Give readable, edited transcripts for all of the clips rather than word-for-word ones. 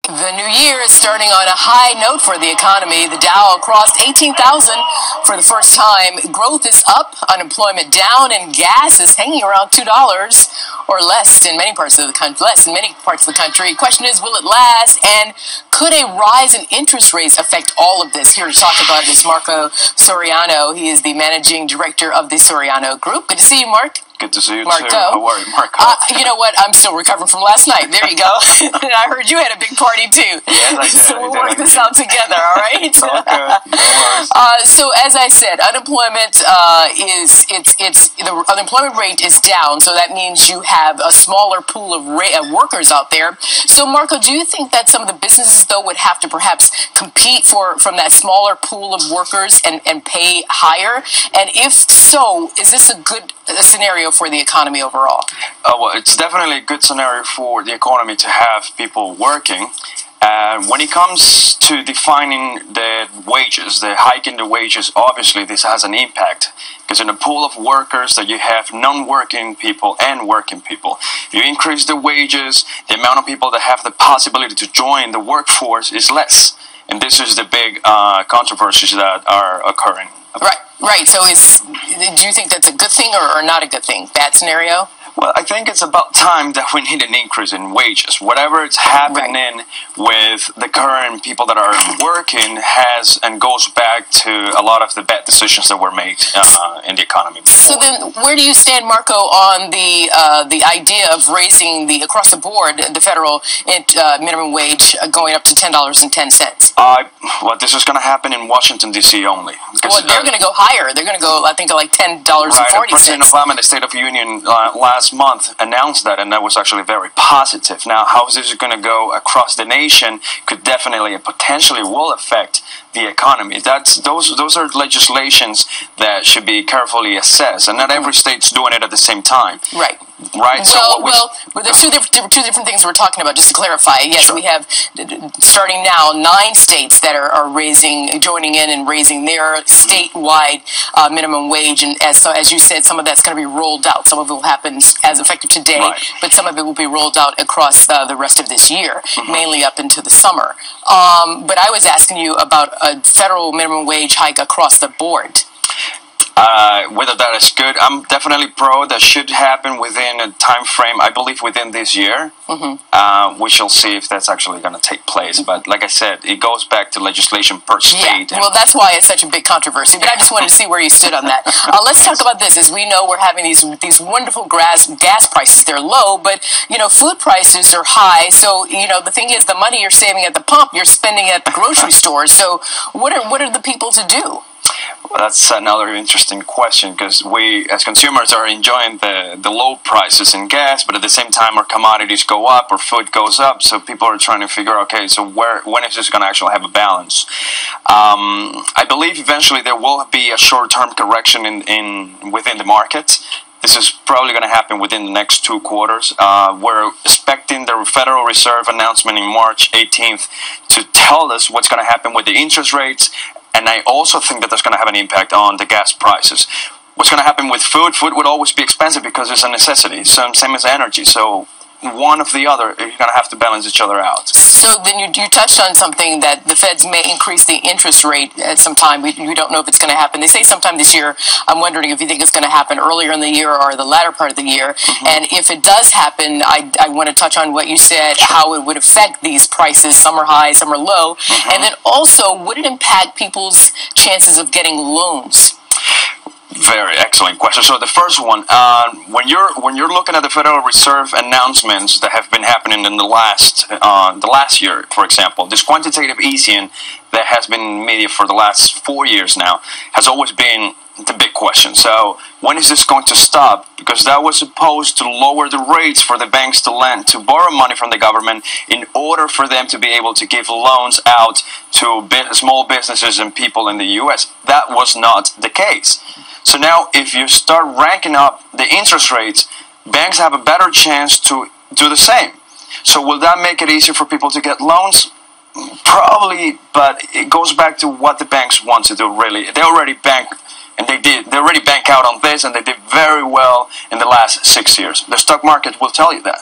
The new year is starting on a high note for the economy. The Dow crossed 18,000 for the first time. Growth is up, unemployment down, and gas is hanging around $2 or less in many parts of the country. Question is, will it last? And could a rise in interest rates affect all of this? Here to talk about it is Marco Soriano. He is the managing director of the Soriano Group. Good to see you, Mark. Good to see you Marco. too. How are you, Marco? You know what? I'm still recovering from last night. There you go. And I heard you had a big party too. Yes, I did. So we'll work this out together, all right? Okay, no worries. So as I said, unemployment the unemployment rate is down. So that means you have a smaller pool of workers out there. So Marco, do you think that some of the businesses though would have to perhaps compete from that smaller pool of workers and pay higher? And if so, is this a good scenario for the economy overall? Well, it's definitely a good scenario for the economy to have people working. When it comes to defining the wages, the hike in the wages, obviously this has an impact. Because in a pool of workers that you have non-working people and working people, if you increase the wages, the amount of people that have the possibility to join the workforce is less. And this is the big controversies that are occurring. Right. So do you think that's a good thing or not a good thing? Bad scenario? Well, I think it's about time that we need an increase in wages. Whatever is happening with the current people that are working goes back to a lot of the bad decisions that were made in the economy before. So then, where do you stand, Marco, on the idea of raising across the board the federal minimum wage going up to $10.10? Well, this is going to happen in Washington D.C. only. Well, they're going to go higher. They're going to go, I think, like $10.40. Right. President Obama in the State of the Union last month announced that, and that was actually very positive. Now, how this is going to go across the nation could definitely and potentially will affect the economy. Those are legislations that should be carefully assessed, and not every state's doing it at the same time. Right. Well, there's two different things we're talking about. Just to clarify, yes, sure. We have starting now 9 states that are joining in and raising their statewide minimum wage, and as you said, some of that's going to be rolled out. Some of it will happen as effective today, but some of it will be rolled out across the rest of this year, mainly up into the summer. But I was asking you about a federal minimum wage hike across the board. Whether that is good, I'm definitely pro. That should happen within a time frame, I believe, within this year. We shall see if that's actually going to take place. But like I said, it goes back to legislation per state. Yeah, well, that's why it's such a big controversy. But I just wanted to see where you stood on that. Let's talk about this. As we know, we're having these wonderful gas prices. They're low, but food prices are high. So the thing is, the money you're saving at the pump, you're spending at the grocery store. So what are the people to do? Well, that's another interesting question, because we, as consumers, are enjoying the low prices in gas, but at the same time our commodities go up, or food goes up, so people are trying to figure, okay, so when is this going to actually have a balance? I believe eventually there will be a short-term correction within the market. This is probably going to happen within the next 2 quarters. We're expecting the Federal Reserve announcement in March 18th to tell us what's going to happen with the interest rates. And I also think that that's going to have an impact on the gas prices. What's going to happen with food? Food would always be expensive because it's a necessity, same as energy. So one of the other, you're going to have to balance each other out. So then you touched on something that the feds may increase the interest rate at some time. We don't know if it's going to happen. They say sometime this year. I'm wondering if you think it's going to happen earlier in the year or the latter part of the year. And if it does happen, I want to touch on what you said, how it would affect these prices. Some are high, some are low. And then also, would it impact people's chances of getting loans? Very excellent question. So the first one, when you're looking at the Federal Reserve announcements that have been happening in the last year, for example, this quantitative easing that has been in media for the last 4 years now has always been the big question. So when is this going to stop? Because that was supposed to lower the rates for the banks to borrow money from the government in order for them to be able to give loans out to small businesses and people in the U.S. That was not the case. So now if you start ranking up the interest rates, banks have a better chance to do the same. So will that make it easier for people to get loans? Probably, but it goes back to what the banks want to do, really. They already bank, and they already bank out on this, and they did very well in the last 6 years. The stock market will tell you that.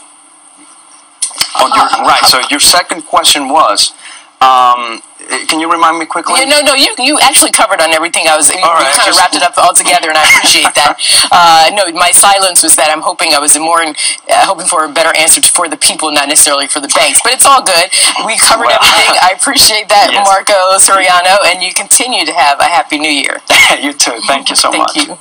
Oh, right. So your second question was, can you remind me quickly? Yeah, no, you actually covered on everything. You kind of wrapped it up all together, and I appreciate that. No, my silence was that I'm hoping I was hoping for a better answer for the people, not necessarily for the banks. But it's all good. We covered everything. I appreciate that, yes. Marco Soriano, and you continue to have a happy new year. You too. Thank you so much. Thank you.